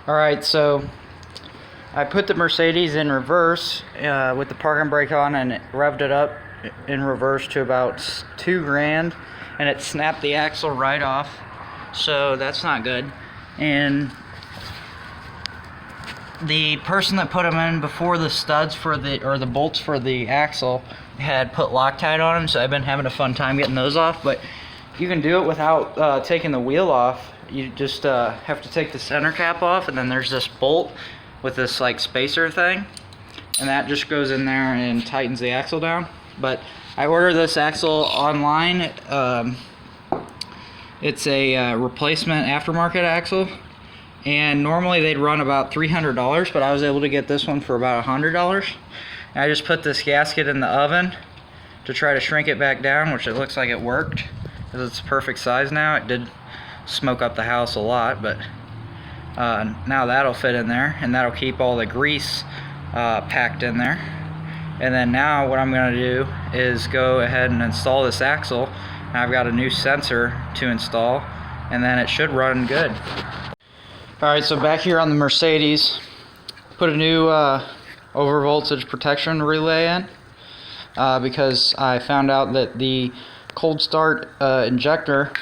Alright, so I put the Mercedes in reverse with the parking brake on, and it revved it up in reverse to about $2,000, and it snapped the axle right off, so that's not good. And the person that put them in before, the studs for the bolts for the axle had put Loctite on them, so I've been having a fun time getting those off. But you can do it without taking the wheel off. You just have to take the center cap off, and then there's this bolt with this like spacer thing, and that just goes in there and tightens the axle down. But I ordered this axle online. It's a replacement aftermarket axle, and normally they'd run about $300, but I was able to get this one for about $100. I just put this gasket in the oven to try to shrink it back down, which it looks like it worked because it's perfect size now. It did smoke up the house a lot, but now that'll fit in there, and that'll keep all the grease packed in there. And then now what I'm going to do is go ahead and install this axle. I've got a new sensor to install, and then it should run good. Alright, so back here on the Mercedes, put a new over voltage protection relay in because I found out that the cold start injector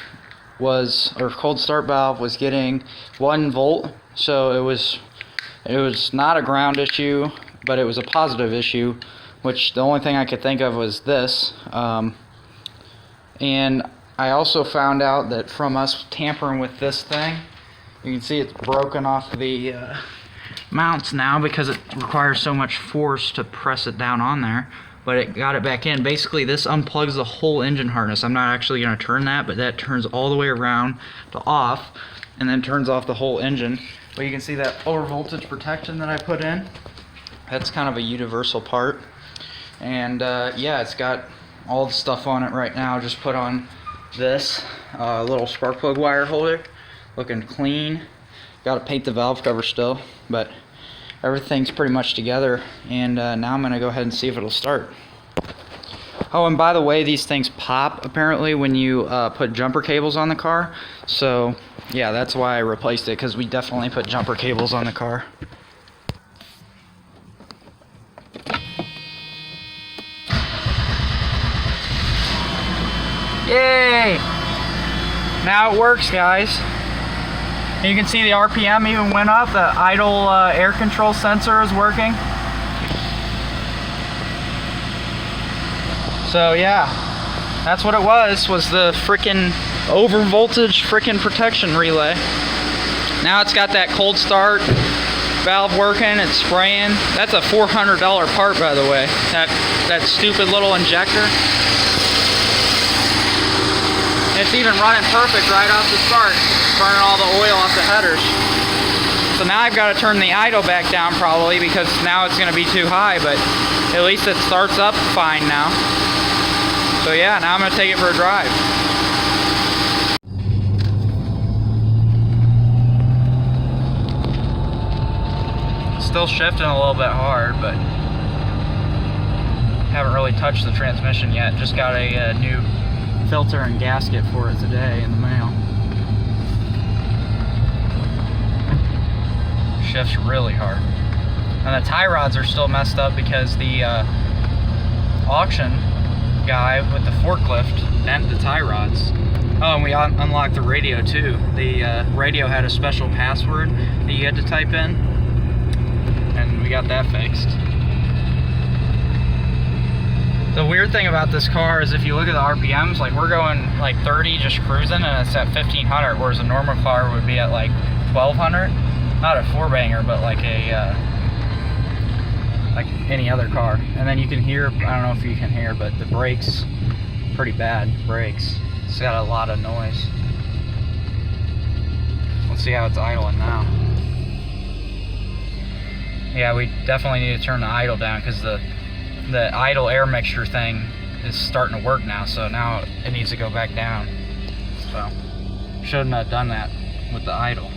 cold start valve was getting 1 volt, so it was not a ground issue, but it was a positive issue, which the only thing I could think of was this. And I also found out that from us tampering with this thing, you can see it's broken off the mounts now because it requires so much force to press it down on there, but it got it back in. Basically, this unplugs the whole engine harness. I'm not actually going to turn that, but that turns all the way around to off, and then turns off the whole engine. But you can see that over voltage protection that I put in. That's kind of a universal part. And yeah, it's got all the stuff on it right now. Just put on this little spark plug wire holder, looking clean. Got to paint the valve cover still, but everything's pretty much together. And now I'm going to go ahead and see if it'll start. Oh, and by the way, these things pop apparently when you put jumper cables on the car. So yeah, that's why I replaced it, because we definitely put jumper cables on the car. Yay! Now it works, guys. And you can see the RPM even went up. The idle air control sensor is working. So yeah, that's what it was the frickin' over voltage frickin' protection relay. Now it's got that cold start valve working, it's spraying. That's a $400 part, by the way. That stupid little injector. It's even running perfect right off the start, burning all the oil off the headers. So now I've got to turn the idle back down probably, because now it's going to be too high, but at least it starts up fine now. So yeah, now I'm going to take it for a drive. Still shifting a little bit hard, but haven't really touched the transmission yet. Just got a new filter and gasket for it today in the mail. Shifts really hard. And the tie rods are still messed up because the auction guy with the forklift bent the tie rods. Oh, and we unlocked the radio too. The radio had a special password that you had to type in, and we got that fixed. The weird thing about this car is if you look at the RPMs, like we're going like 30 just cruising, and it's at 1500, whereas a normal car would be at like 1200. Not a four banger, but like a like any other car. And then you can hear, I don't know if you can hear, but the brakes, pretty bad brakes. It's got a lot of noise. Let's see how it's idling now. Yeah, we definitely need to turn the idle down, because the idle air mixture thing is starting to work now, so now it needs to go back down. So shouldn't have done that with the idle.